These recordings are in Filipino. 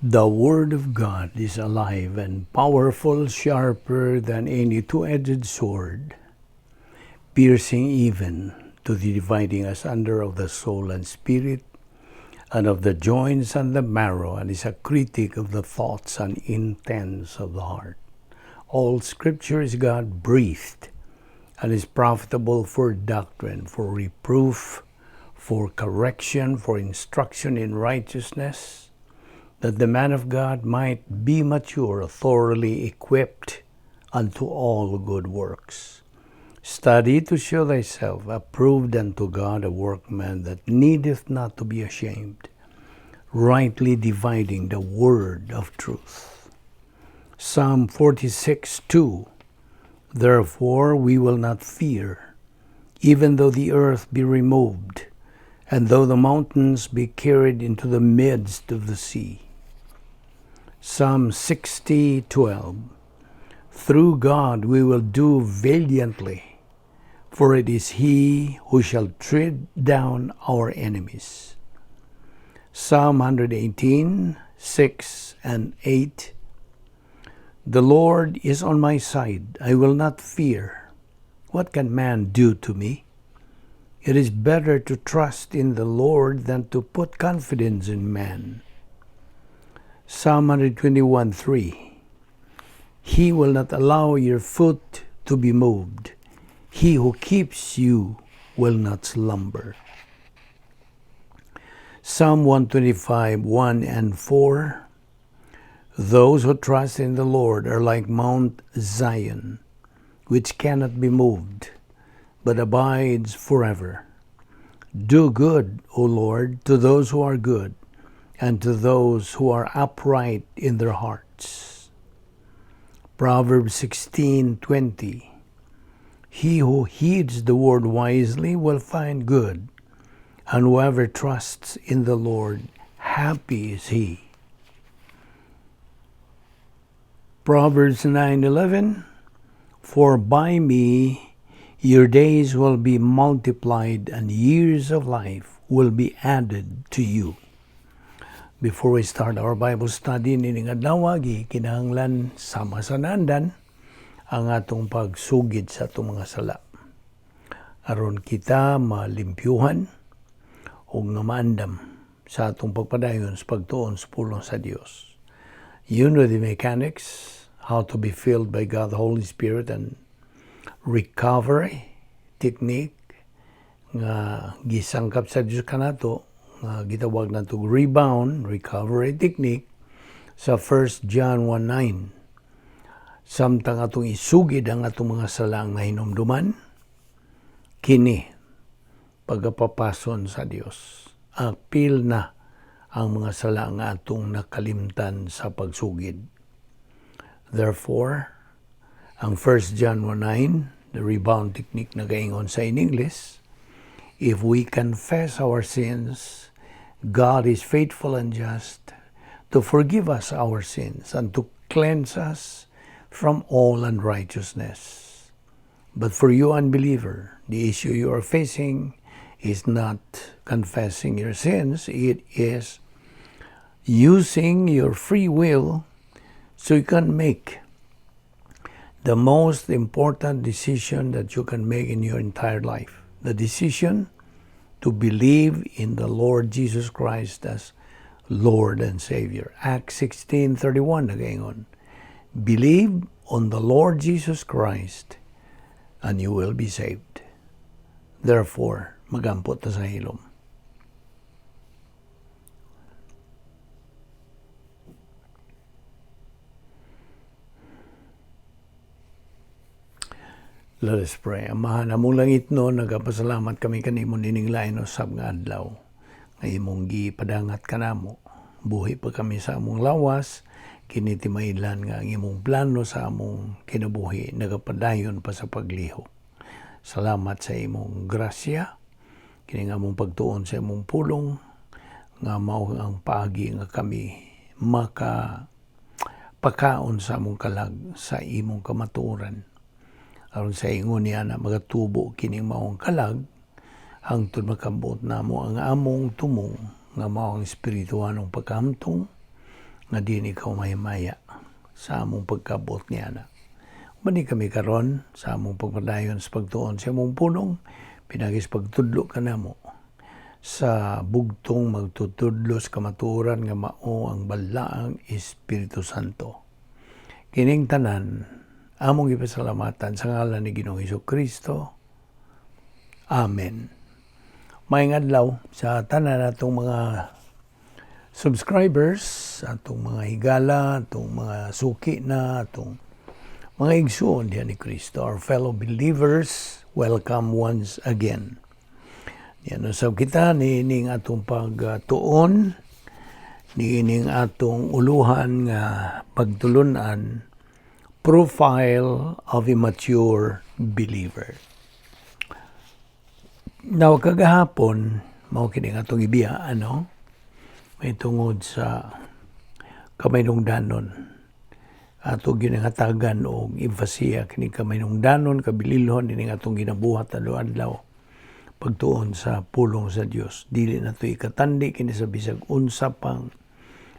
The Word of God is alive and powerful, sharper than any two-edged sword, piercing even to the dividing asunder of the soul and spirit, and of the joints and the marrow, and is a critic of the thoughts and intents of the heart. All Scripture is God-breathed, and is profitable for doctrine, for reproof, for correction, for instruction in righteousness, that the man of God might be mature, thoroughly equipped unto all good works. Study to show thyself approved unto God, a workman that needeth not to be ashamed, rightly dividing the word of truth. Psalm 46:2. Therefore we will not fear, even though the earth be removed, and though the mountains be carried into the midst of the sea. Psalm 60:12. Through God we will do valiantly, for it is He who shall tread down our enemies. Psalm 118:6 and 8. The Lord is on my side, I will not fear. What can man do to me? It is better to trust in the Lord than to put confidence in man. Psalm 121:3. He will not allow your foot to be moved. He who keeps you will not slumber. Psalm 125:1 and 4. Those who trust in the Lord are like Mount Zion, which cannot be moved, but abides forever. Do good, O Lord, to those who are good, and to those who are upright in their hearts. Proverbs 16:20. He who heeds the word wisely will find good, and whoever trusts in the Lord, happy is he. Proverbs 9:11. For by me your days will be multiplied, and years of life will be added to you. Before we start our Bible study, nining adlaw, kinahanglan sama sa nandan ang atong pagsugid sa atong mga sala. Aron kita malimpyuhan o nga maandam sa atong pagpadayon sa pagtuon sa pulong sa Dios. You know the mechanics, how to be filled by God the Holy Spirit, and recovery technique nga gisangkap sa Dios kanato, gitawag na ito rebound, recovery technique sa 1 John 1:9. Samtang atong isugid ang atong mga salang na hinumduman, kini pagapapason sa Dios. Apil na ang mga sala nga atong nakalimtan sa pagsugid. Therefore, ang 1 John 1:9, the rebound technique na gaingon sa in English, if we confess our sins, God is faithful and just to forgive us our sins and to cleanse us from all unrighteousness. But for you unbeliever, the issue you are facing is not confessing your sins. It is using your free will so you can make the most important decision that you can make in your entire life. The decision to believe in the Lord Jesus Christ as Lord and Savior. Acts 16:31 nagaingon. Believe on the Lord Jesus Christ and you will be saved. Therefore, magampot na sa hilom. Let us pray. Amahan among langit no, nagapasalamat kami kanimo nining lain usab nga adlaw. Nga imong gipadangat kanamo. Buhi pa kami sa among lawas, kini timaylan nga ang imong plano sa among kinabuhi nagapadayon pa sa pagliho. Salamat sa imong grasya, kini nga among pagtuon sa imong pulong, nga mao ang paagi nga kami pakaon sa among kalag sa imong kamatuoran. Aron sa ingon niya na magatubo kining maong kalag, hangtod makabot namo ang among tumong nga mao ang espirituhanong pagkahamtong, nga di ikaw mahimaya sa among pagkabot niya na. Mani kami karon sa among pagpadayon sa pagtuon sa among punong, pinagis pagtudlo ka namo sa bugtong magtutudlo sa kamatuoran nga mao ang balaang Espiritu Santo. Kining tanan, among ipasalamatan sa ngalan ni Ginoong Hesukristo. Amen. Maayong adlaw sa tanan natong mga subscribers, atong mga higala, atong mga suki na, atong mga igsoon diyan ni Kristo, our fellow believers, welcome once again. Yan, usab kita niining atong pagtuon, niining atong uluhan nga pagtulunan, profile of a mature believer. Now, kagahapon, mao kini atong ibiya, may tungod sa kamaynungdanon. Ato ginangatagan o emphasia kini kamaynungdanon, kabililhon, ini atong ginabuhat adlaw-adlaw pagtuon sa pulong sa Dios. Dili na to ikatandi kini sa bisag unsa pang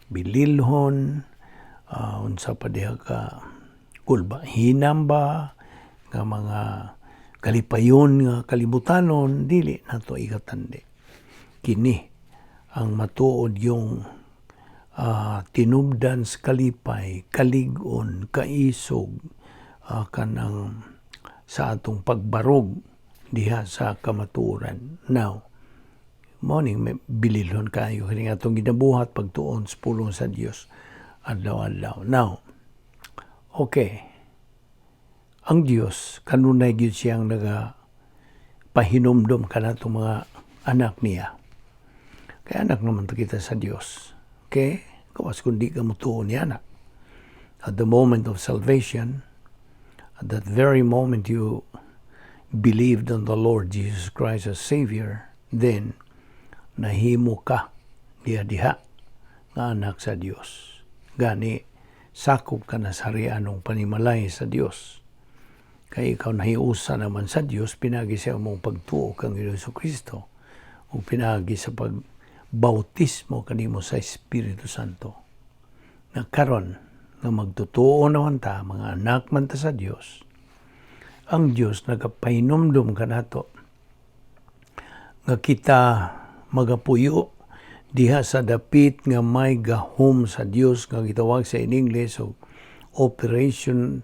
bililhon, unsa pa diha ka kulba, hinamba, nga mga kalipayon nga kalibutanon, dili na to ikatandi. Kini ang matuod yung tinubdan sa kalipay, kaligon, kaisog, kanang sa atong pagbarog diha sa kamatuoran. Now, morning may bililhon kayo kini atong ginabuhat pagtuon sa pulong sa Dios adlaw-adlaw. Now, okay. Ang Dios kanunay gyud siyang pahinomdom kanatong mga anak niya. Kaya anak naman kita sa Dios. Okay? Kawas kundi ka mutuon niya na. At the moment of salvation, at that very moment you believed on the Lord Jesus Christ as Savior, then nahimo ka diha nga anak sa Dios. Gani, sakop ka na sa rianong panimalay sa Dios. Kaya ikaw nahiusa naman sa Dios, pinagi siya mong pagtuo kang Jesucristo o pinagi sa bautismo kanimo sa Espiritu Santo. Nagkaron nga magtutuo naman ta, mga anak man ta sa Dios, ang Dios nagapahinomdom kanato nga kita magapuyo diha sa dapit nga may gahom sa Dios nga gitawag sa in English o Operation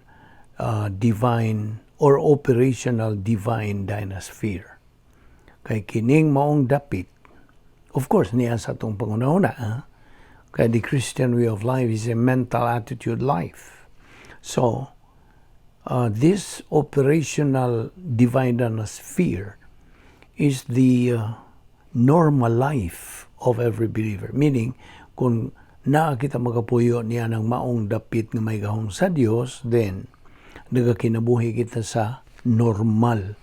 Divine or Operational Divine Dynasphere. Kay kining maong dapit, of course, niya sa itong pangunahuna. Kaya the Christian way of life is a mental attitude life. So, this operational divine sphere is the normal life of every believer. Meaning, kung naa kita magapuyo niya ng maong dapit nga may gahom sa Dios, then nagakinabuhi kita sa normal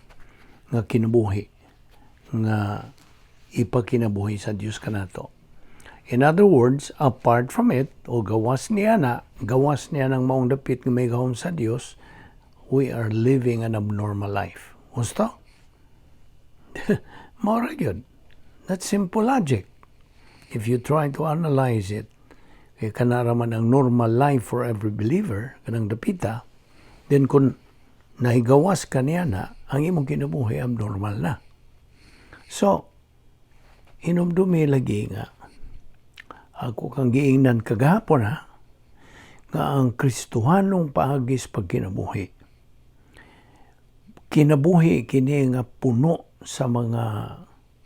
nga kinabuhi nga ipakinabuhi sa Dios kanato. In other words, apart from it, o gawas niya ng maong dapit nga may gahom sa Dios, we are living an abnormal life. Gusto? Mora yun. That's simple logic. If you try to analyze it, kaya kanaraman ang normal life for every believer, kanang dapita, then kung nahigawas ka niya na, ang imong kinabuhi abnormal na. So, hinumdumi lagi nga, ako kang giingnan kagahapon nga ang Kristohanong paagis pagkinabuhi. Kinabuhi kini nga puno sa mga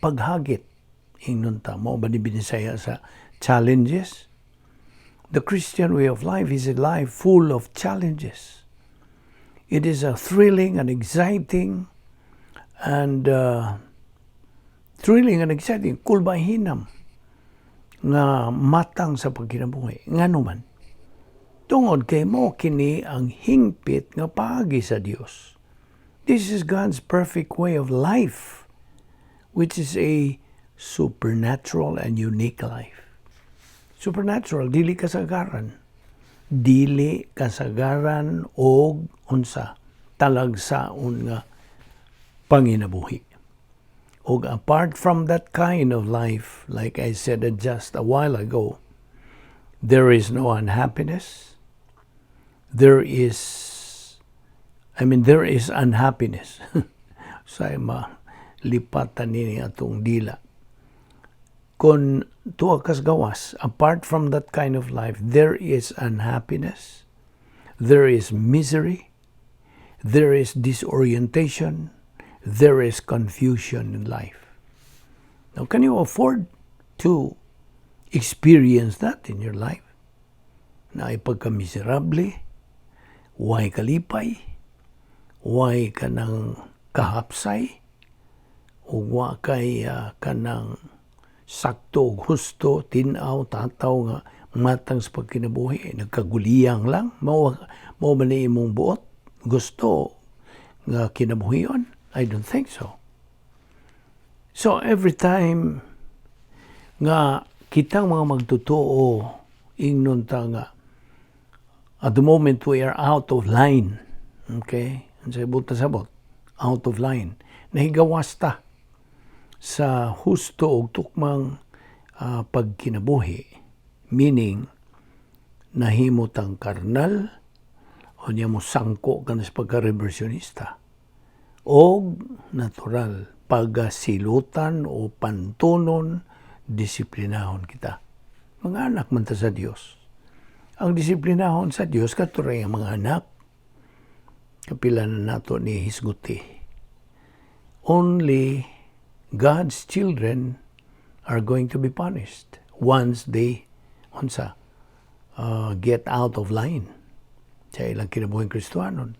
paghagit. Ingnon ta mo ba ni Binisaya sa challenges? The Christian way of life is a life full of challenges. It is a thrilling and exciting kulbahinam nga matang sa pagkinabuhi. Nga naman, tungod kay mo kini ang hingpit nga paagi sa Dios. This is God's perfect way of life, which is a supernatural and unique life. Supernatural, dili kasagaran. Dili kasagaran o unsa talagsaon nga panginabuhi. O apart from that kind of life, like I said just a while ago, there is no unhappiness. There is unhappiness. Sa lipatan nini atong dila. Kung tuwa kas gawas, apart from that kind of life, there is unhappiness, there is misery, there is disorientation, there is confusion in life. Now, can you afford to experience that in your life? Na ipagka-miserable, way kalipay, way ka ng kahapsay, o wa kay kanang sakto o husto, tinaw, tataw nga matang sa pagkinabuhi, nagkaguliyang lang, mao man ni imong buot, gusto nga kinabuhion? I don't think so. So every time nga kitang mga magtotoo, ingnon ta nga, at the moment we are out of line, okay? Sabot na sabot, out of line, nahigawas ta sa husto o tukmang pagkinabuhi, meaning nahimot ang karnal o niya mo sangko ka na sa pagka-reversionista o natural pagasilutan o pantunon, disiplinahon kita. Mga anak man ta sa Dios. Ang disiplinahon sa Dios katuray ang mga anak, kapila na nato ni hisguti. Only God's children are going to be punished once they get out of line sa ilang kinabuhing Kristiyanon.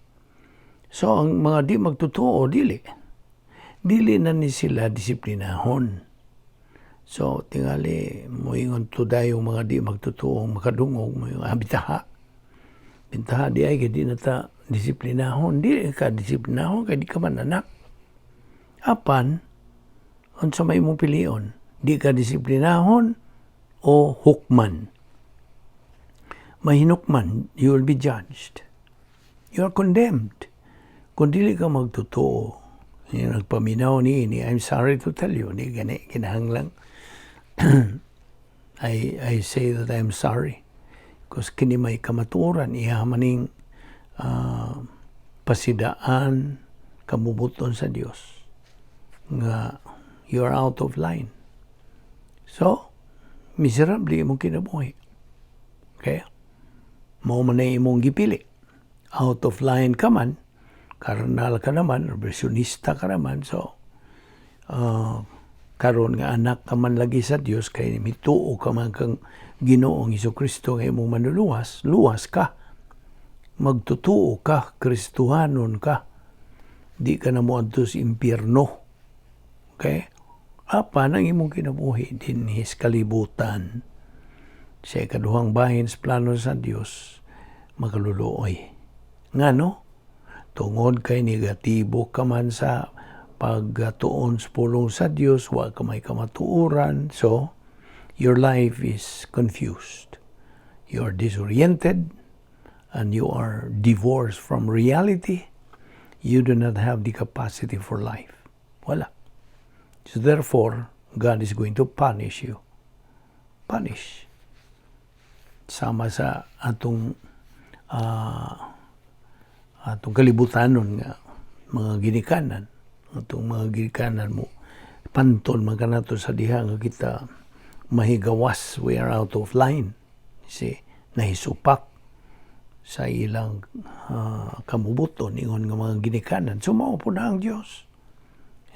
So, ang mga di magtotoo, dili na ni sila disiplinahon. So, tingali, moingon to dayo mga di magtotoo, makadungog, moingon, bitaha. Bitaha, di ay, di na ta disiplinahon. Di ka disiplinahon, kaya di ka man anak. Apan, unsa may mong pilion, di ka disiplinahon o hukman. Mahinukman, you will be judged. You are condemned. Kung dili ka magtotoo, yung nagpaminaw ni I'm sorry to tell you, ni kinahanglang I say that I'm sorry because kini may kamaturan ihamaning pasidaan kamubuton sa Dios nga you are out of line. So, miserable imong kinabuhi. Okay? Mao man na imong gipili. Out of line ka man, karnal ka naman, reversionista ka naman, so, karon nga anak ka man lagi sa Dios, kay mituo ka man kang Ginoong Hesukristo nga imong manuluwas, luwas ka. Magtutuo ka, Kristuhanon ka. Di ka na mo adto sa impyerno. Okay? Apan ang imong kinabuhi din his kalibutan. Sa ikaduhang bahin sa plano sa Dios, makaluluoy. Ngano? Tungod kay negatibo ka man sa pagtuon sa pulong sa Dios, wa ka may kamatuoran, so your life is confused. You are disoriented and you are divorced from reality. You do not have the capacity for life. Wala. So therefore, God is going to punish you. Punish. Sama sa atong kalibutanon nga mga ginikanan. Atong mga ginikanan mo, pantol man kanato sa diha nga kita mahigawas, we are out of line. Kasi nahisupak sa ilang kamubuton, ingon nga mga ginikanan. So mao po na ang Diyos.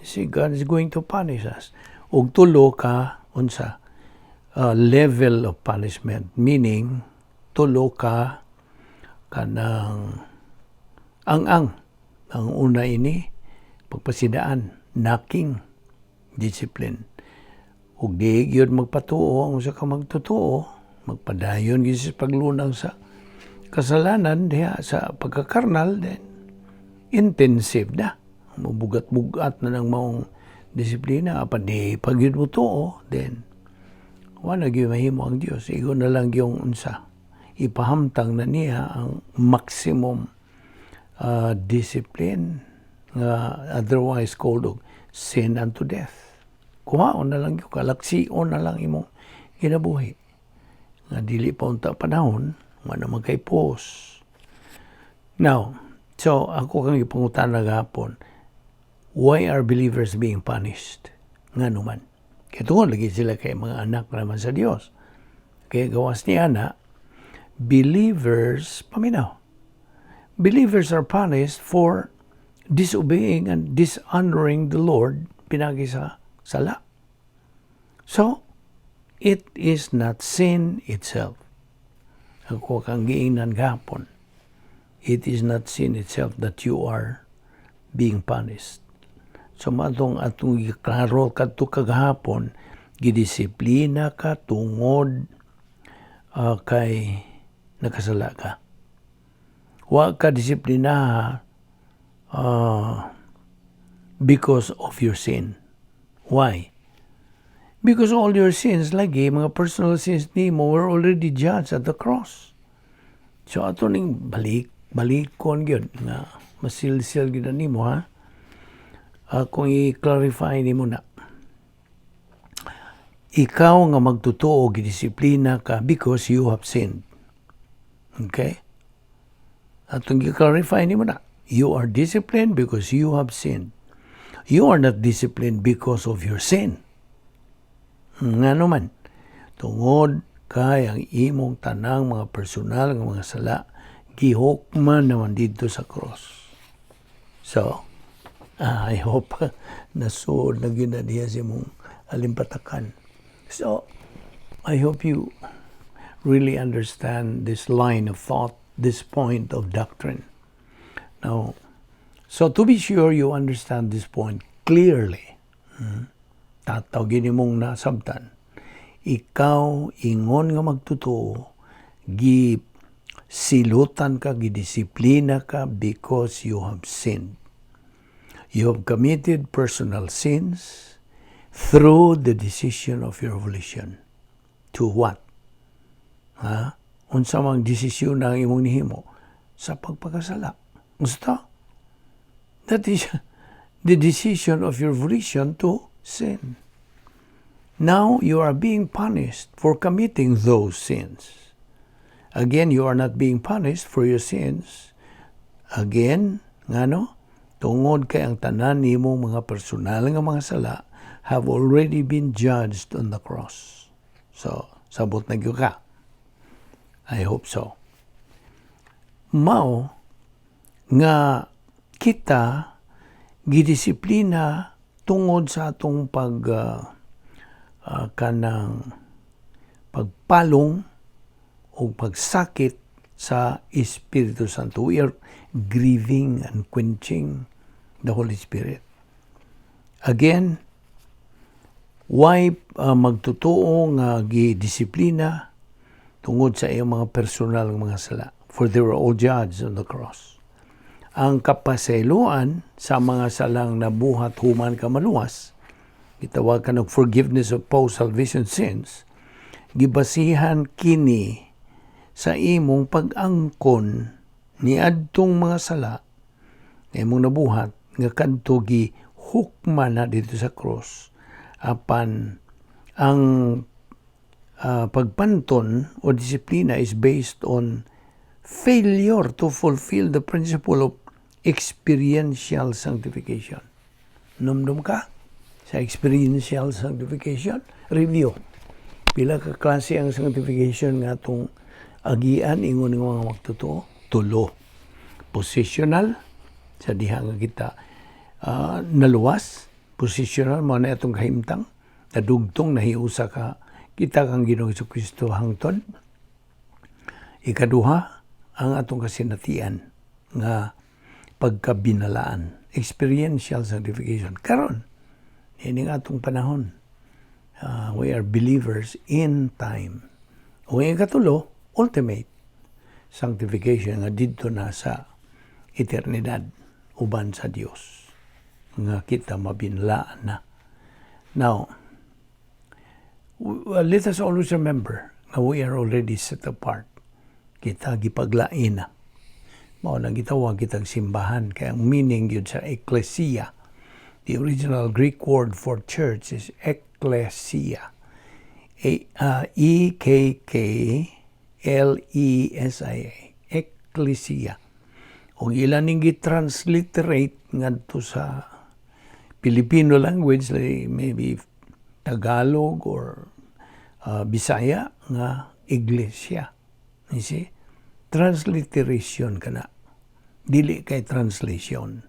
See, God is going to punish us. Ug tulo ka, level of punishment. Meaning, tulo ka kanang ang una ini, pagpasidaan, knocking, discipline. Ug di gyud magpatuo, ang usa ka magtutuo, magpadayon gyud sa paglunang sa kasalanan diha sa pagkakarnal, then intensive na. Mabugat-bugat na ng maong disiplina. Apan di pag yun mo tuo, then wala gyud mahimo ang Dios. Igo na lang yung ipahamtang na niya ang maximum discipline otherwise called sin unto death. Kuhaon na lang yung kalaksiyon na lang imong kinabuhi. nga dili pa unta panahon nga naman kay pause. Now, so ako kang ipangutana gahapon, why are believers being punished? Nga naman. Kaya tungod lagi sila kay mga anak naman sa Dios. Kaya gawas ni ana, believers, paminaw, believers are punished for disobeying and dishonoring the Lord pinagi sa sala. So, it is not sin itself. Ako kang giingnan gahapon. It is not sin itself that you are being punished. So, atong iklaro kadto kagahapon, gidisiplina ka tungod kay nakasala ka. Wa ka disiplina because of your sin. Why? Because all your sins, lagi, mga personal sins ni mo were already judged at the cross. So, ato ning balikon yun, nga masilsil yun ni mo, ha? Kung i-clarify ni mo na, ikaw nga magtutuo, gidisiplina ka because you have sinned. Okay? Atong i-clarify ni mo na, you are disciplined because you have sinned. You are not disciplined because of your sin. Nga naman, tungod kay ang imong tanang mga personal ng mga sala, gihukman naman dito sa cross. So, I hope nasuod na ginadiya si mong alimpatakan. So, I hope you really understand this line of thought, this point of doctrine. Now, so to be sure you understand this point clearly, tatawagin mong nasabtan, ikaw ingon nga magtutuo, silutan ka, gidisiplina ka because you have sinned. You have committed personal sins through the decision of your volition. To what? Unsa mang desisyon ang imong nihimo? Sa pagpakasala. Gusto? That is the decision of your volition to sin. Now you are being punished for committing those sins. Again, you are not being punished for your sins. Again, tungod kay ang tanan nimo mga personal nga mga sala have already been judged on the cross. So, sabot na gyud ka. I hope so. Mao nga kita gidisiplina tungod sa atong kanang pagpalong o pagsakit sa Espiritu Santo. We are grieving and quenching the Holy Spirit. Again, why magtutuo nga gidisiplina tungod sa iyong mga personal mga sala? For they were all judged on the cross. Ang kapasayloan sa mga salang nabuhat human ka maluwas, gitawag ka ng forgiveness of post-salvation sins, gibasihan kini sa imong pag-angkon ni adtong mga sala na imong nabuhat nga kadto gihukman na dito sa cross apan ang pagpanton o disiplina is based on failure to fulfill the principle of experiential sanctification. Numdum ka sa experiential sanctification? Review. Pila ka klase ang sanctification nga itong agian ingon ng mga magtotoo? Tulo. Positional, sa diha nga kita naluwas. Positional, mga na itong kahimtang. Nadugtong, nahiusa ka. Kita kang Ginoong Jesucristo hangton. Ikaduha, ang atong kasinatian nga pagkabinalaan. Experiential sanctification. Karon, ini nga atong panahon. We are believers in time. O yung katulo, ultimate sanctification nga dito na sa eternidad uban sa Dios nga kita mabinlaan na. Now, let us always remember na we are already set apart. Kita gipaglain na. Mao nang gitawag kitang simbahan kaya ang meaning yun sa ecclesia. The original Greek word for church is ecclesia. E-K-K-L-E-S-I-A. Ecclesia. O ilan ning gi-transliterate ngadto sa Filipino language, like maybe Tagalog or Bisaya, nga iglesia. You see? Transliteration ka na. Dili kay translation.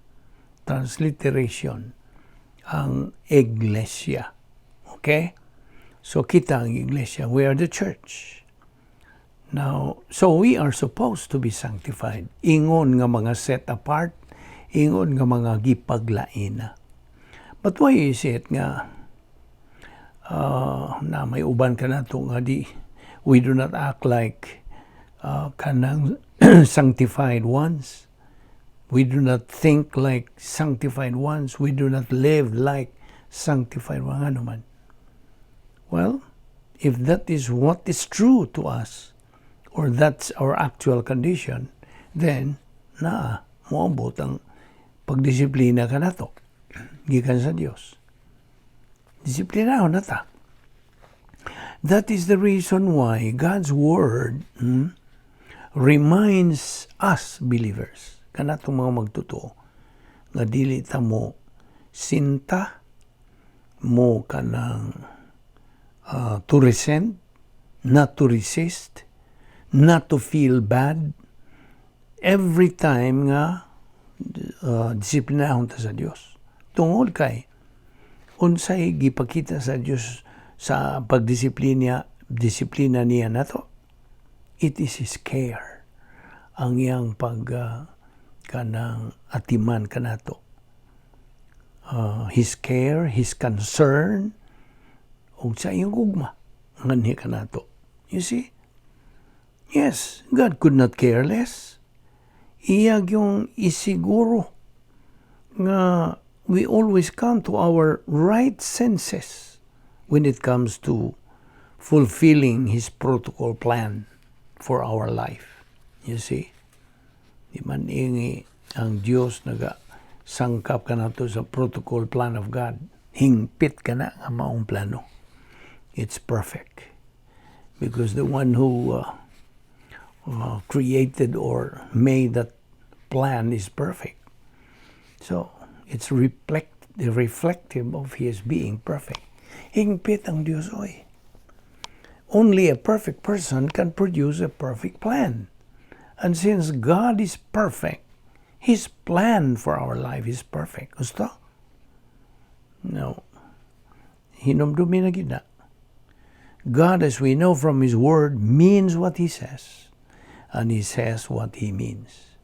Transliteration ang iglesia. Okay? So kita ang iglesia. We are the church. Now, so we are supposed to be sanctified. Ingon nga mga set apart, ingon nga mga gipaglaina. But why is it nga na may uban ka na ito nga we do not act like kanang sanctified ones. We do not think like sanctified ones. We do not live like sanctified ones. Ano man? Well, if that is what is true to us, or that's our actual condition, then moabot ang pagdisiplina ka na to. Gikan sa Diyos. Disiplinahon na ta. That is the reason why God's Word reminds us believers, kanatong mga magtotoo, nga dili ta mo sinta, mo kanang to resent, not to resist, not to feel bad, every time nga disiplinahon ta sa Dios. Tungod kay unsay gipakita sa Dios sa pagdisiplina niya nato, it is His care. Ang iyang kanang atiman kanato. His care, His concern, ug sa iyang gugma nganhi kanato. You see? Yes, God could not care less. Iyag yung isiguro nga we always come to our right senses when it comes to fulfilling His protocol plan for our life. You see? Di man ingi ang Diyos sangkap ka na to sa protocol plan of God. Hingpit ka na nga maong plano. It's perfect. Because the one who created or made that plan is perfect. So, it's reflective of His being perfect. Hingpit ang Diyos, oy. Only a perfect person can produce a perfect plan. And since God is perfect, His plan for our life is perfect. Gusto? No. Hinumdumi na gina. God, as we know from His Word, means what He says. And He says what He means.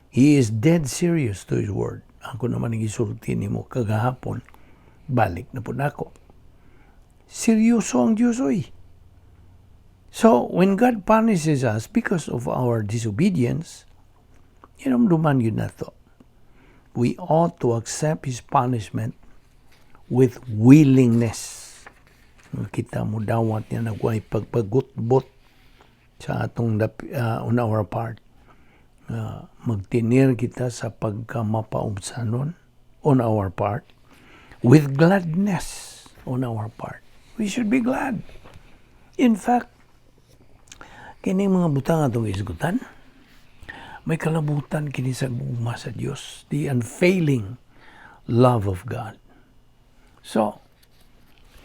He is dead serious to His Word. Ako naman isulti ni mo kagahapon, balik na po na ako. Seryoso ang Diyos, oy. So, when God punishes us because of our disobedience, duman yun na to. We ought to accept His punishment with willingness. Kita mo dawat niya nagway pagpagutbot sa atong on our part. Magtinir kita sa pagkamapaubsanon on our part, with gladness on our part. We should be glad. In fact, kining mga butang atong isgutan, may kalabutan kini sa gugma sa Dios, the unfailing love of God. So,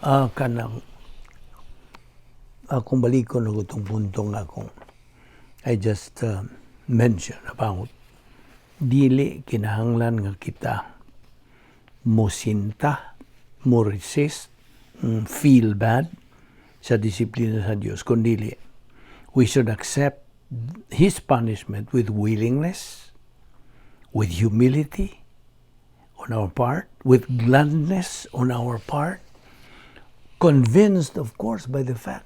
akong balikon na itong puntong I just mentioned about dili kinahanglan nga kita mo sinta, mo resist, feel bad sa disiplina sa Diyos, kundi we should accept His punishment with willingness, with humility on our part, with gladness on our part, convinced, of course, by the fact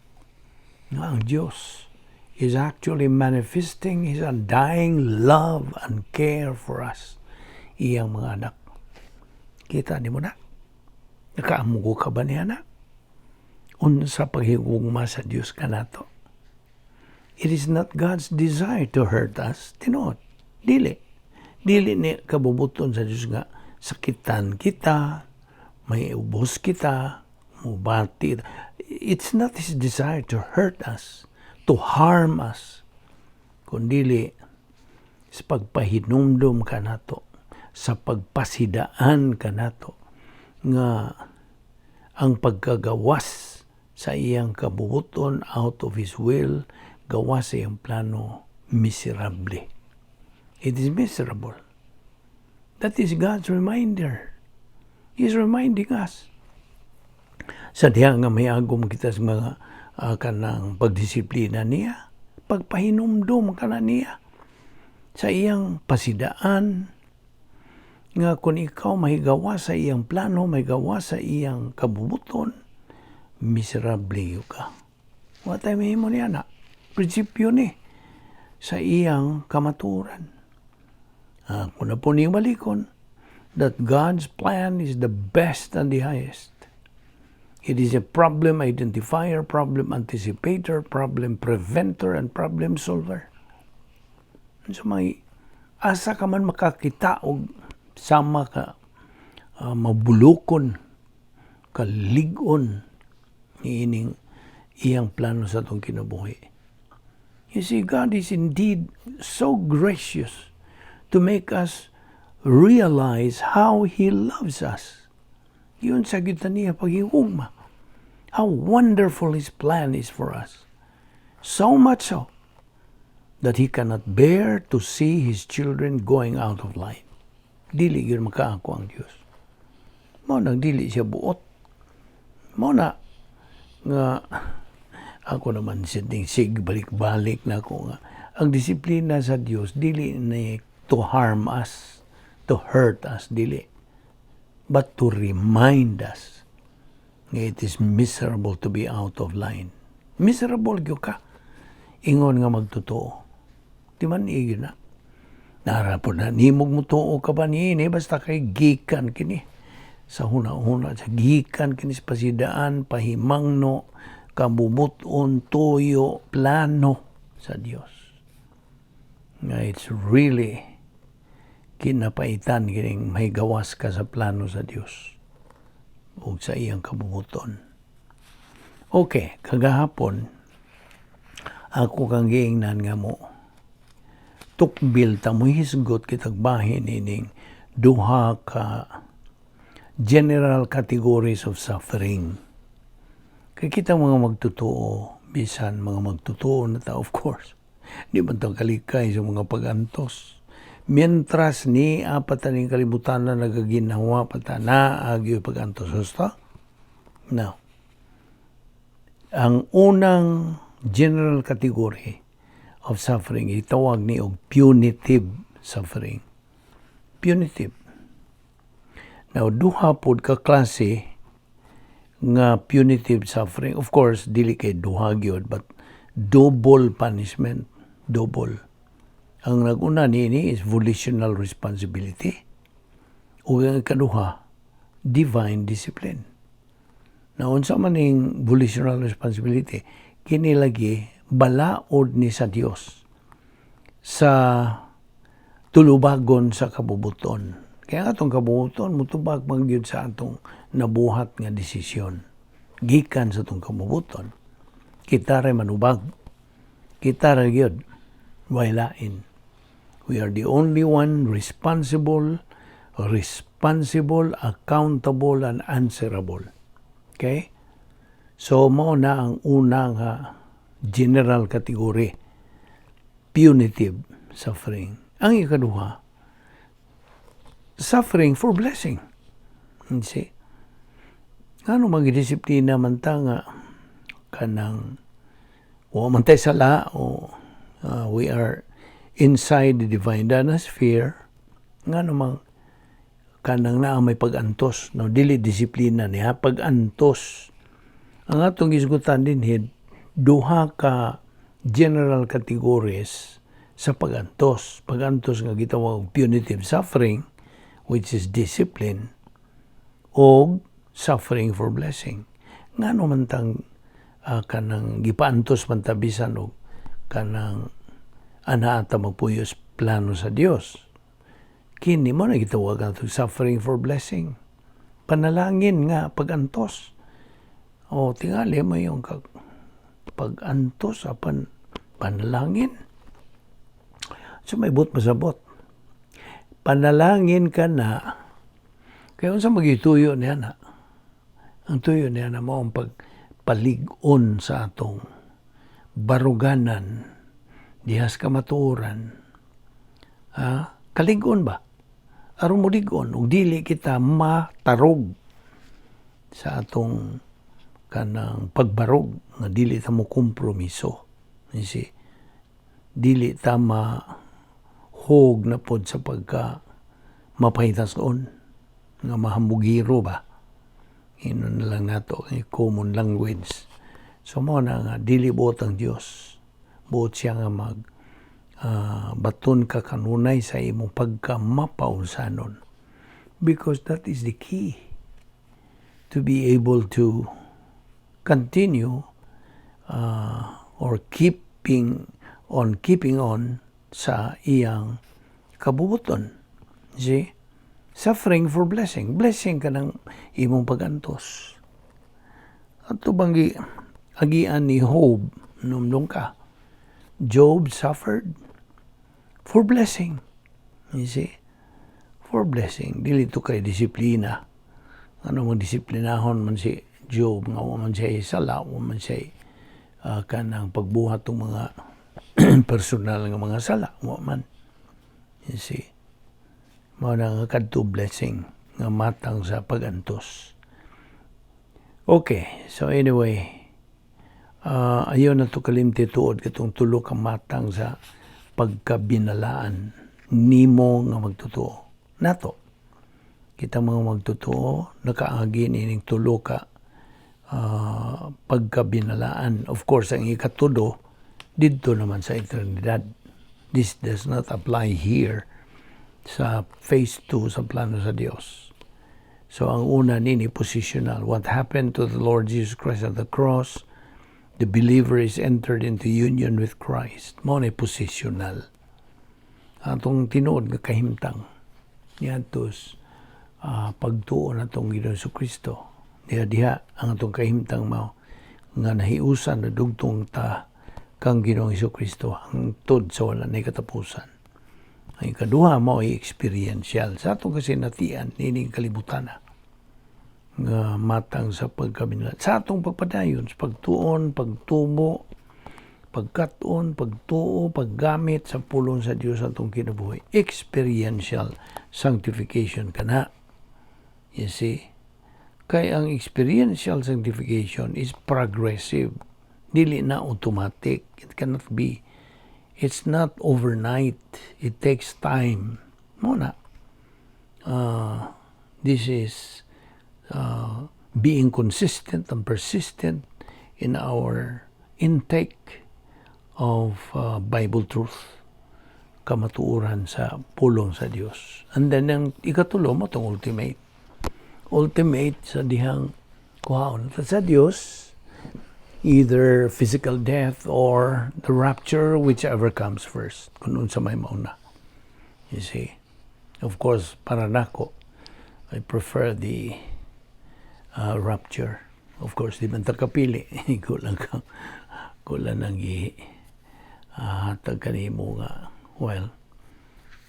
na ang Diyos is actually manifesting His undying love and care for us, iyang mga anak. Kita ni mo na? Nakaamugo ka ba niya na? Unsa paghigugma sa Diyos ka na to? It is not God's desire to hurt us. Tinuod. Dili ni kabubuton sa Diyos nga sakitan kita, may ubos kita, mubati. It's not His desire to hurt us, to harm us, kundili sa pagpahinumdum ka nato, sa pagpasidaan ka nato, nga ang pagkagawas sa iyang kabubuton out of His will, gawas sa iyang plano, miserable. It is miserable. That is God's reminder. He's reminding us. Sadya nga may agom kita sa mga kanang pagdisiplina niya, pagpahinumdum ka na niya sa iyang pasidaan, nga kung ikaw mahigawa sa iyang plano, mahigawa sa iyang kabubuton, miserable ka. What ay mahimo niya na? Prinsipyo ni sa iyang kamaturan. Kung na po niyong balikon, that God's plan is the best and the highest. It is a problem identifier, problem anticipator, problem preventer, and problem solver. So may asa ka man makakita o sama ka mabulukon, kaligon ining iyang plano sa itong kinabuhi. You see, God is indeed so gracious to make us realize how He loves us. Yun sa kita niya paghihugma. How wonderful His plan is for us. So much so that He cannot bear to see His children going out of line. Dili yun makaako ang Diyos. Mo nang dili siya buot. Mo na nga ako naman sig balik-balik na ako nga. Ang disiplina sa Diyos, dili na to harm us, to hurt us, dili. But to remind us nga it is miserable to be out of line. Miserable yun ka. Ingon nga magtotoo. Di man yun na. Narapon na, nimog mo too ka ba niini, basta kay gikan kini. Sa huna-huna, sa gikan kini sa pasidaan, pahimangno, kabubuton, tuyo, plano sa Diyos. Nga it's really kinapaitan kining may gawas ka sa plano sa Diyos o sa iyang kabubuton. Okay, kagahapon, ako kang giingnan nga mo, tukbil ta mo hisgot kitag bahin ining duha ka general categories of suffering. Kaya kita mga magtotoo, bisan mga magtotoo na ta, of course, di ba itong kalikay sa mga pagantos. Mientras ni apataning kalibutan na nagaginawa pata na agyo pagantos. Husto? Now, ang unang general category of suffering, itawag ni og punitive suffering. Punitive. Now, duha pod ka klase nga punitive suffering. Of course, dili kay duha gyud, but double punishment. Double. Ang naguna niini is volitional responsibility. O ang ikaduha, divine discipline. Na unsa man ning volitional responsibility, kini lagi balaod ni sa Dios sa tulubagon sa kabubuton. Kaya atong kabubuton mutubag man gyud sa atong nabuhat nga desisyon. Gikan sa atong kabubuton. Kita ray manubag. Kita ray gyud waylain. We are the only one responsible, accountable, and answerable. Okay? So, mao na ang unang general category, punitive suffering. Ang ikaduha, suffering for blessing. See? Ano magdisiplina man ta nga kanang o man tayo sala o we are inside the divine sphere, nga namang kanang naa may pagantos, no, dili disiplina niya, pagantos. Ang atong isgutan din duha ka general categories sa pagantos. Pagantos nga gitawag punitive suffering, which is discipline, o suffering for blessing. Nga naman tang kanang gipaantos man tabisan o kanang anaata magpuyos plano sa Dios. Kini mo na gitawag nato suffering for blessing. Panalangin nga pagantos. O tingali mo yung pag-antos apan panalangin. So may but masabot. Panalangin ka na, kaya unsa magituyo niya na? Ang tuyo niya na mo ang pagpalig-on sa atong baruganan, dihas kamatuoran. Kalig-on ba? Aron mo lig-on, ug dili kita matarog sa atong kanang pagbarog, nga dili ta mo kompromiso. Dili ta mahog na pod sa pagka mapahitas-on, nga mahamugiro ba? Ino na lang nato, common language. So mo na nga, dili buot ang Dios. Buot siya nga baton ka kanunay sa imong pagkamapausanon. Because that is the key to be able to continue or keeping on sa iyang kabubuton. See? Suffering for blessing. Blessing ka ng imong pagantos. At ito bang agian ni Job, numdong ka. Job suffered for blessing. You see? For blessing. Dili ito kay disiplina. Ano mo disiplinahon man si Job, nga man siya sala, man siya kanang pagbuhat ng mga personal nga mga sala. Man. You see? Mao na nga kadto blessing nga matang sa pagantos. Okay, so anyway, ayaw na to kalimti tuod katong tulo ka matang sa pagkabinalaan nimo nga magtotoo. Nato, kita mga magtotoo, nakaagi nining tulo ka pagkabinalaan. Of course, ang ikatudo, dito naman sa eternidad. This does not apply here sa phase 2 sa plano sa Diyos. So ang una nini positional. What happened to the Lord Jesus Christ at the cross? The believer is entered into union with Christ. Mao na positional. Atong tinuod nga kahimtang niadtos pagtuo na tong Ginoong Kristo. Diha ang atong kahimtang mao nga nahiusan na dugtong ta kang Ginoong Kristo hangtod sa wala nay katapusan. Ang ikaduha mo ay experiential. Sa atong kasinatian, nining kalibutan na nga matang sa pagkabinalaan. Sa atong pagpadayon, sa pagtuon, pagtubo, pagkatuon, pagtuo, paggamit sa pulong sa Diyos atong kinabuhi. Experiential sanctification ka na. You see? Kaya ang experiential sanctification is progressive. Dili na automatic. It cannot be. It's not overnight. It takes time. Muna. This is being consistent and persistent in our intake of Bible truth. Kamatuuran sa pulong sa Diyos. And then, ang ikatulo mo, itong ultimate. Ultimate sa dihang kuhaon sa Diyos, either physical death or the rapture, whichever comes first. Kung unsa may mauna. You see? Of course, para nako, I prefer the rapture. Of course, di man ta kapili. Kulang ang hatag kanimo nga. Well,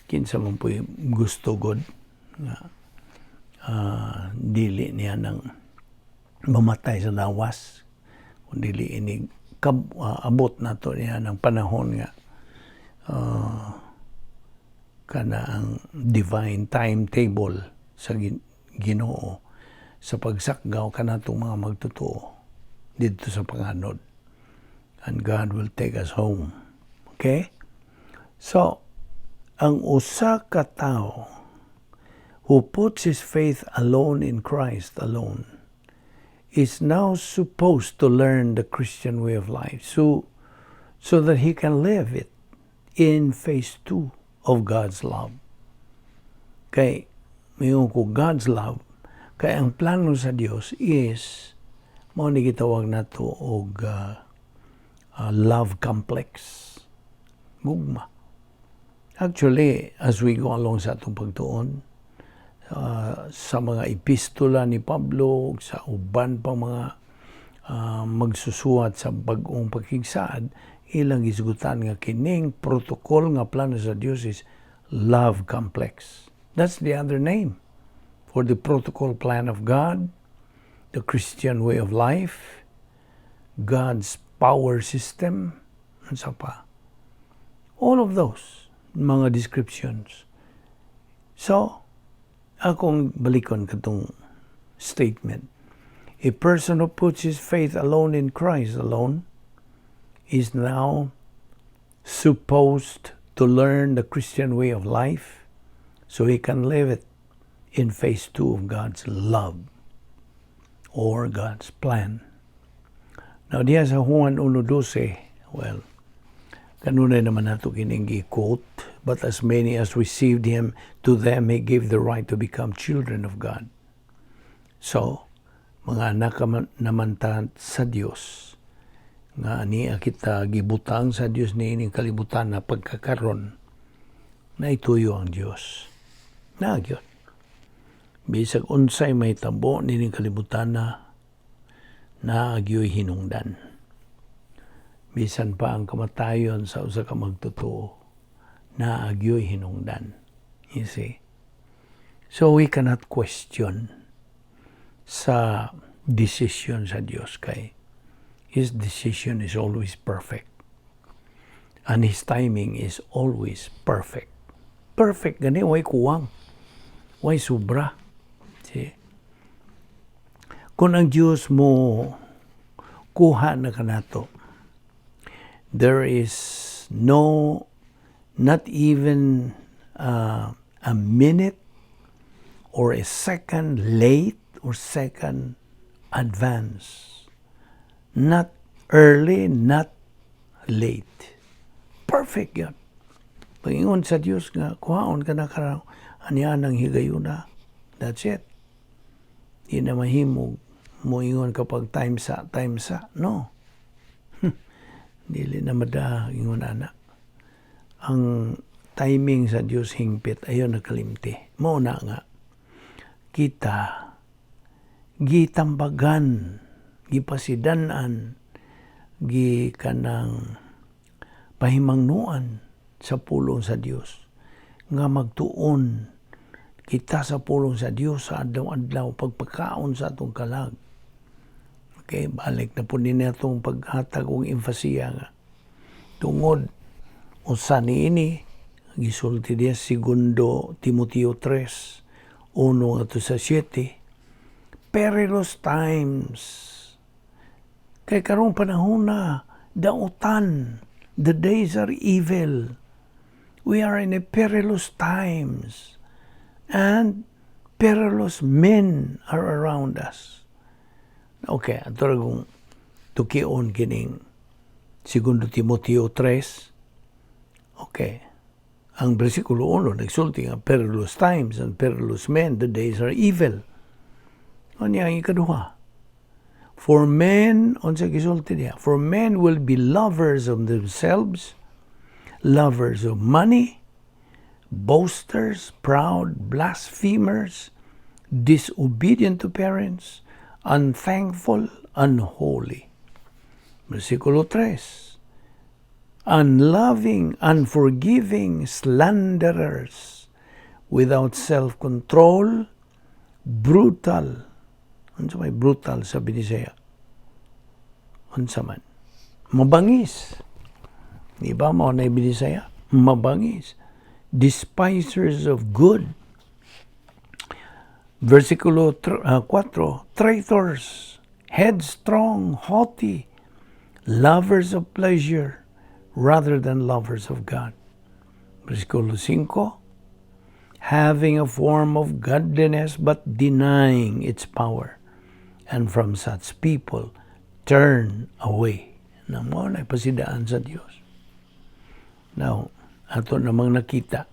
kinsa man po gusto God nga dili niya nang mamatay sa lawas. Dili ini abot na to niya ng panahon nga kana ang divine timetable sa Ginoo sa pagsakgaw kanatong mga magtotoo dito sa panganod, and God will take us home. Okay, so ang usa ka tawo who puts his faith alone in Christ alone is now supposed to learn the Christian way of life so that he can live it in phase 2 of God's love. Kay, mayroon ko God's love, kay ang plano sa Diyos is, mao ni gitawag na to og love complex. Gugma. Actually, as we go along sa atong pagtuon, sa mga epistola ni Pablo, sa uban pa mga magsusuwat sa bag-ong pakigsaad, ilang isgutan nga kining protocol nga plano sa Dios is love complex. That's the other name for the protocol plan of God, the Christian way of life, God's power system, and sa pa. All of those mga descriptions. So, akong balikon katong statement. A person who puts his faith alone in Christ alone is now supposed to learn the Christian way of life so he can live it in phase 2 of God's love or God's plan. Now, diya sa Juan 1:12, well, kanunay naman nato kining gi-quote, but as many as received Him, to them He gave the right to become children of God. So, mga anak naman ta sa Dios, nga niya kita gibutang sa Dios ni ining kalibutan na pagkakaron, na ituyo ang Dios. Nagyot. Bisag unsay may tabo ni ining kalibutan na naagyo'y hinungdan. Bisan pa ang kamatayon sa usa ka magtotoo, naagyo'y hinungdan. You see? So we cannot question sa decision sa Diyos kay His decision is always perfect. And His timing is always perfect. Perfect, gani, way kuwang. Way sobra. See? Kung ang Diyos mo kuha na kanato, there is not even a minute or a second late or second advance. Not early, not late. Perfect yan. Pag-ingon sa Diyos nga, kuhaon ka na karang aniyan ng higayuna. That's it. Di na mahimog. Muingon kapag time sa. No. Dili na mada, ingon anak. Ang timing sa Diyos hingpit, ayaw nakalimti. Mauna nga, kita, gitambagan, gipasidanan, gikanang pahimangnuan sa pulong sa Diyos. Nga magtuon kita sa pulong sa Diyos sa adlaw-adlaw, pagpakaon sa atong kalag. Okay, balik na po din itong paghatag ng emfasiya nga. Tungod, usa niini, gisulti diya 2 Timoteo 3, 1-7, perilous times. Kay karong panahon na, dautan, the days are evil. We are in a perilous times. And perilous men are around us. Okay, ato kung tukion kining 2 Timoteo 3. Okay. Ang versikulo 1 nagsulti nga perilous times and perilous men, the days are evil. Ano ang ikaduha? For men, unsa gisulti niya? For men will be lovers of themselves, lovers of money, boasters, proud, blasphemers, disobedient to parents, unthankful, unholy. Versikulo 3. Unloving, unforgiving, slanderers, without self-control, brutal. Ano may brutal sa Visayan? Ano man? Mabangis. Di ba mo na Visayan? Mabangis. Despisers of good. Versikulo 4, traitors, headstrong, haughty, lovers of pleasure, rather than lovers of God. Versikulo 5, having a form of godliness but denying its power, and from such people turn away. Nang mo na ipasidaan sa Diyos. Now, ato namang nakita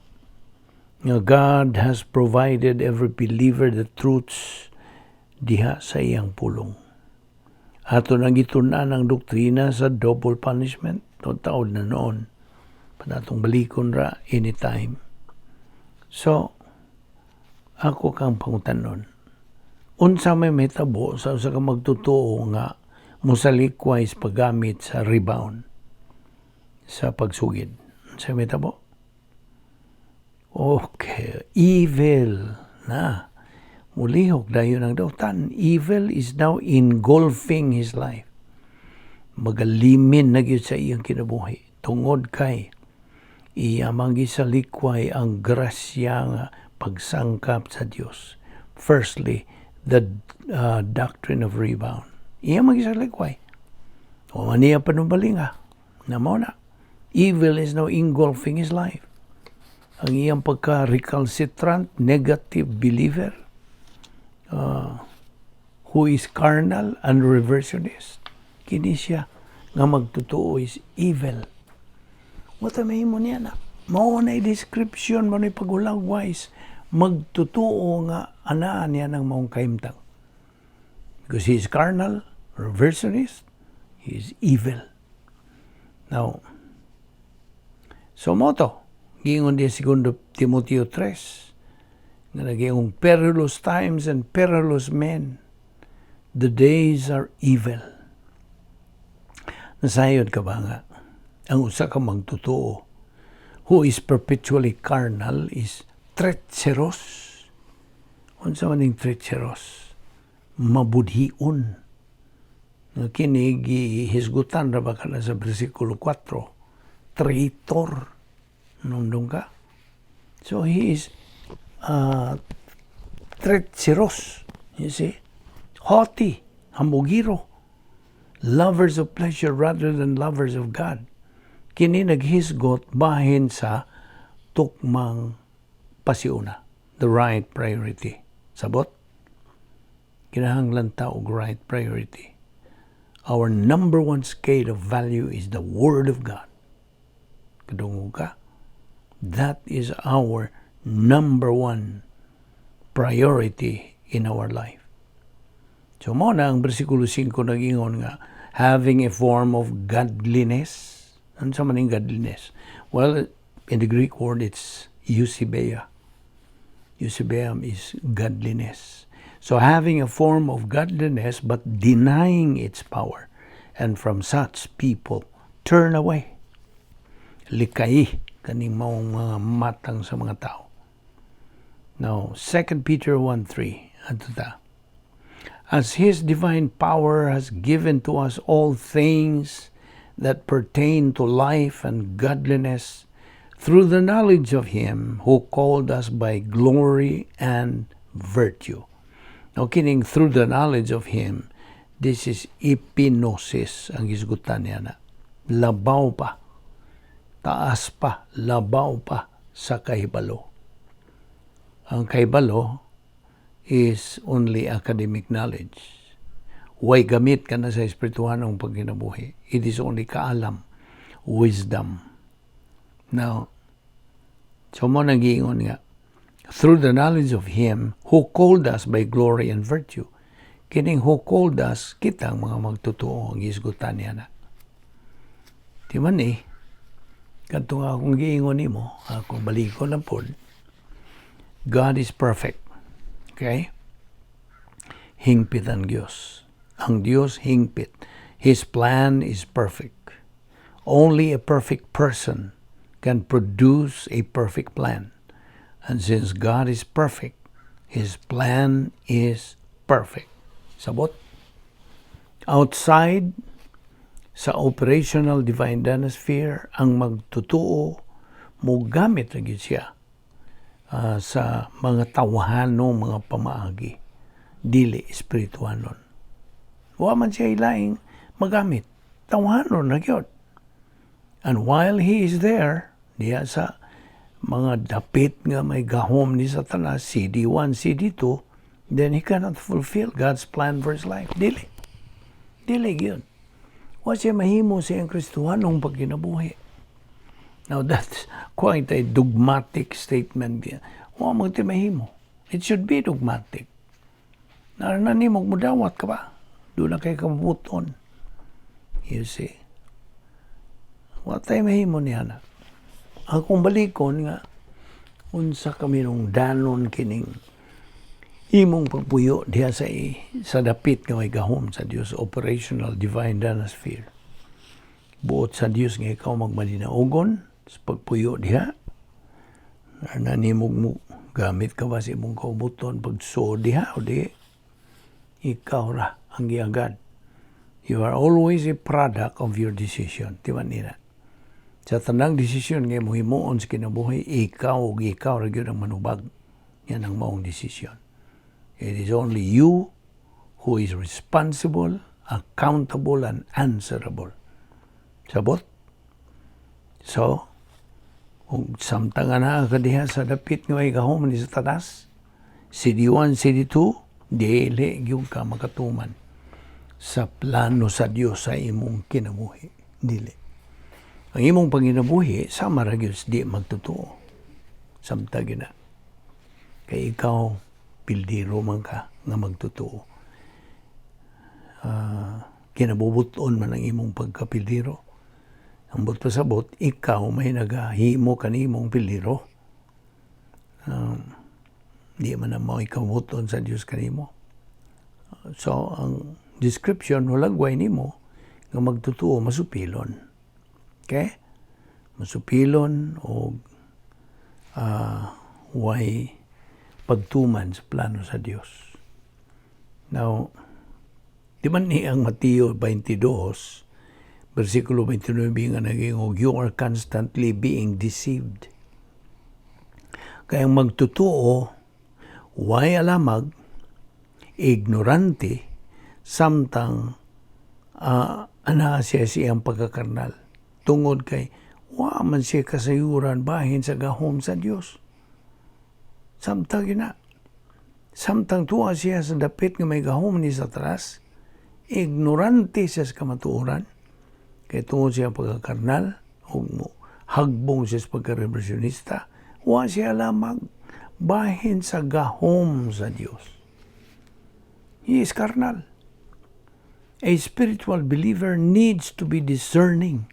nga God has provided every believer the truths diha sa iyang pulong. Ato nang gitunan ang doktrina sa double punishment, taon na noon. Panatong balikon ra anytime. So, ako kang pangutanon. Unsa may tabo sa usa ka magtotoo nga musalikway sa paggamit sa rebound, sa pagsugid. Sa metabo? Okay, evil na. Mulihok dayon ang dautan. Evil is now engulfing his life. Magalimin na gyud sa iyang kinabuhi. Tungod kay iya mangisalikway ang grasya nga pagsangkap sa Dios. Firstly, the doctrine of rebound. Iya mangisalikway. O maniya panubalinga. Namo na. Evil is now engulfing his life. Ang iyang pagka-recalcitrant, negative believer, who is carnal and reversionist, kini siya nga magtutuo is evil. What may mo niya na? Mao na description, mao na pagulagwise, magtutuo nga anaan niya ng maong kaimtang. Because he is carnal, reversionist, he is evil. Now, so moto, giingon di 2 Timoteo 3, nga naging perilous times and perilous men. The days are evil. Nasayod ka ba nga? Ang usa ka magtutuo, who is perpetually carnal, is treacherous. Unsa man ning treacherous? Mabudhion. Kini gihisgutan ra ba kana sa bersikulo 4? Traitor. Nundong ka. So he is treacherous. You see? Haughty. Hambugiro. Lovers of pleasure rather than lovers of God. Kini naghisgot bahin sa tukmang pasiuna. The right priority. Sabot? Kinahanglan ta og right priority. Our number one scale of value is the Word of God. Kadungog ka? That is our number one priority in our life. So mo na ang bersikulo 5 nag-ingon nga, having a form of godliness. Ano sa maning godliness? Well, in the Greek word, it's eusebeia. Eusebeia is godliness. So having a form of godliness but denying its power. And from such people, turn away. Likay kaning maong mga matang sa mga tao. Now, 2 Peter 1:3, ato ta. As His divine power has given to us all things that pertain to life and godliness through the knowledge of Him who called us by glory and virtue. Now, kining through the knowledge of Him, this is epinosis ang gisgutan niya na. Labaw pa. Taas pa, labaw pa sa kahibalo. Ang kahibalo is only academic knowledge. Way gamit ka na sa espirituhanong pagkinabuhi. It is only kaalam, wisdom. Now, so mo nag-iingon nga, through the knowledge of Him who called us by glory and virtue. Kining who called us, kitang mga magtutuo ang isgutan niya na. Di man kanto nga akong giingon nimo, akong baliko lang po. God is perfect. Okay? Hingpit ang Diyos. Ang Diyos hingpit. His plan is perfect. Only a perfect person can produce a perfect plan. And since God is perfect, His plan is perfect. Sabot? Outside sa operational divine dynasty, ang magtutuo mo gamit lagi siya sa mga tawahanong mga pamaagi, dili espirituanon. Wa man siya ilaing magamit, tawahanon na gyud. And while he is there, diya sa mga dapit nga may gahom ni Satanas, CD1, CD2, then he cannot fulfill God's plan for his life. Dili gyud. Wa siya mahimo siyang Kristohanong pagkinabuhi. Now that's quite a dogmatic statement. Wa mo ti mahimo. It should be dogmatic. Naranan mo mudawat ka ba? Doon na kay kamuton. You see? Wa tayo mahimo niya na. Akong balikon nga, unsa kami nung danon kining Imong pagpuyo diha sa dapit nga may gahom sa Dios, operational divine danosphere. Buot sa Dios nga ikaw magmalinaugon sa pagpuyo diha. Nanimog mo gamit ka ba sa imong kaubuton pagsuo diha o di? Ikaw ra ang giagad. You are always a product of your decision. Timan nila. Sa tanang desisyon nga mo himuon sa kinabuhi, ikaw ra gyud ang manubag. Yan ang maong desisyon. It is only you who is responsible, accountable, and answerable. Sabot? So, kung samtangan na ka diha sa dapit nga may gahom ni sa tanas, CD1, CD2, dili yung ka makatuman sa plano sa Dios sa imong kinabuhi. Dili. Ang imong panginabuhi, sama ra gyud di magtotoo. Samtang na. Kay ikaw, pildiro man ka nga magtotoo. Kinabubuton man ang imong pagkapildiro. Ang but pasabot, ikaw may nagahimo kanimong pildiro. Di man na mo ikaw buton sa Diyos kanimo. So, ang description, hulagway nimo nga magtotoo, masupilon. Okay? Masupilon o way pagtuman sa plano sa Dios. Now, di man ni ang Mateo 22, versikulo 29 nga naging, you are constantly being deceived. Kaya magtotoo, way alamag, ignorante, samtang ana siya siyang pagkakarnal. Tungod kay, man siya kasayuran bahin sa gahom sa Dios. Samtang yun na. Samtang tuwa siya sa dapit nga may gahom ni Satanas, ignorante siya sa kamatuoran, kaya tungod siya pagkakarnal, o hagbong siya sa pagkarevolusyonista, siya lamang bahin sa gahom sa Diyos. He is carnal. A spiritual believer needs to be discerning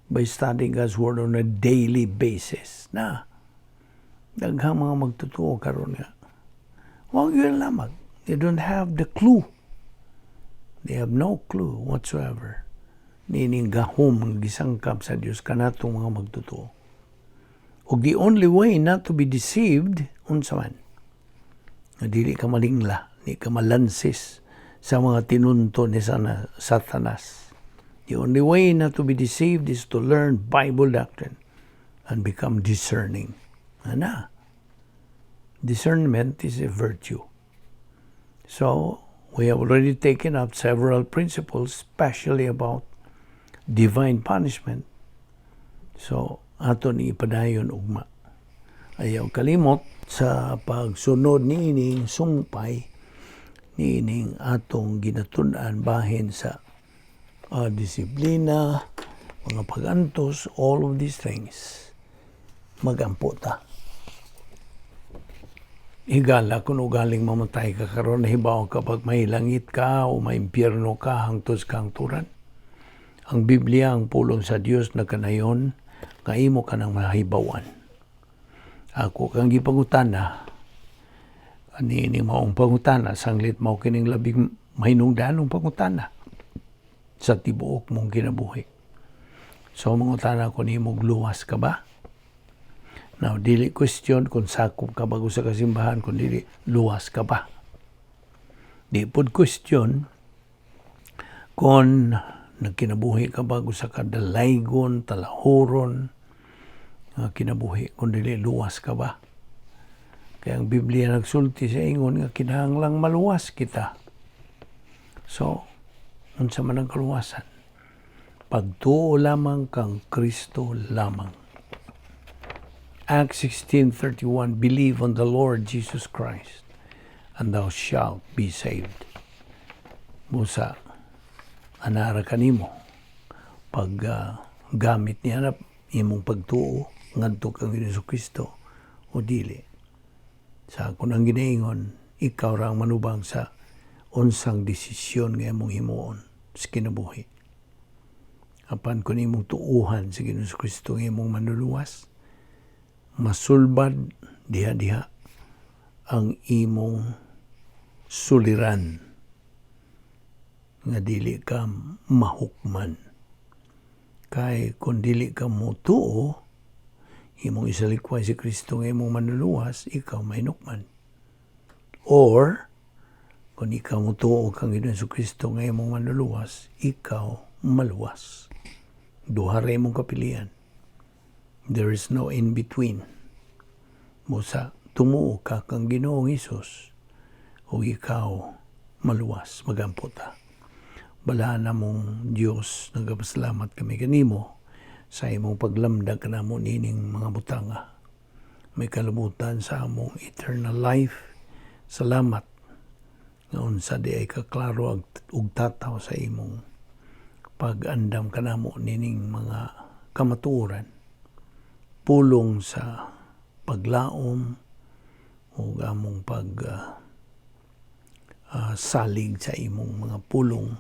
by studying God's Word on a daily basis. Daghang mga magtotoo karon nga. Huwag yun lamang. They don't have the clue. They have no clue whatsoever. Nining gahom ang gisangkap sa Diyos kanatong mga magtotoo. O the only way not to be deceived, unsa man. Dili ka malingla, di ka malansis sa mga tinunto ni Satanas. The only way not to be deceived is to learn Bible doctrine and become discerning. Discernment is a virtue. So, we have already taken up several principles, especially about divine punishment. So, ato ni ipadayon ugma. Ayaw kalimot sa pagsunod niining sungpay, niining atong ginatun-an bahin sa disiplina, mga pagantos, all of these things. Magampo ta. Higala kung ugaling mamatay ka karon, nahibaw kapag may langit ka o may impyerno ka hangtod sa kahangturan. Ang Biblia ang pulong sa Dios na kanayon, kaimo ka ng mahibawan. Ako kang gipangutana, ani maong pangutana, sanglit mao kining labing mahinungdanong pangutana sa tibuok mong kinabuhi. So, mangutana ko nimo, luwas ka ba? Now, dili question kung sakop ka bago sa kasimbahan, kung dili luwas ka ba? Di pod question kung nagkinabuhi ka bago sa kadalaygon, talahuron, kinabuhi, kung dili luwas ka ba? Kaya ang Biblia nagsulti sa ingon nga kinahanglang maluwas kita. So, unsa man ang kaluwasan? Pagtuo lamang kang Kristo lamang. Acts 16:31, believe on the Lord Jesus Christ, and thou shalt be saved. Busa, anara kanimo, pag gamit niya na imong pagtuo, ngadto kang Hesus Kristo, o dili. Sa akong ang ginaingon, ikaw ra ang manubang sa unsang desisyon nga imong himuon sa kinabuhi. Apan kung imong tuuhan sa Hesus Kristo nga imong manluluwas, masulbad diha-diha ang imong suliran nga dili ka mahukman. Kay kung dili ka motuo, imong isalikway si Kristo nga imong manluluwas, ikaw mahinukman. Or, kung ikaw motuo kang Ginoong Kristo nga imong manluluwas, ikaw maluwas. Duha ra imong kapilian. There is no in between. Musa, tumuo ka kang Ginoong Hesus o ikaw maluwas, magampo ta. Balahan na mong Diyos, nagpasalamat kami kanimo sa imong paglamdag kanamo nining mga butanga. May kalabutan sa among eternal life. Salamat nga unsa di ay kaklaro ug tataw sa imong pag-andam kanamo nining mga kamatuoran. Pulong sa paglaom o among salig sa imong mga pulong.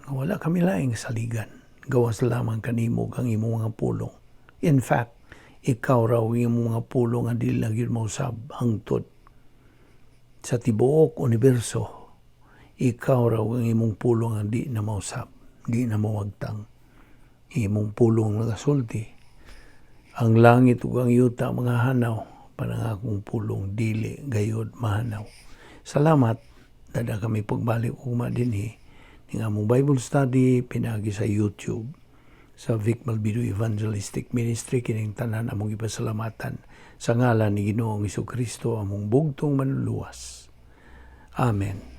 Wala kami laing saligan. Gawas lamang kanimo kang imong mga pulong. In fact, ikaw raw imong mga pulong nga dili lang yun mausab hangtod sa tibuok universo. Ikaw raw ang imong pulong nga di na mausab, di na mawagtang. Imong pulong nga sulti. Ang langit ug ang yuta mga hanaw, parang akong pulong dili gayod mahanaw. Salamat, dada kami pagbalik ugma dinhi ning among Bible study pinagi sa YouTube sa Balbido Evangelistic Ministry. Kining tanan among ipasalamatan sa ngalan ni Ginoong Jesucristo, among bugtong manluluwas. Amen.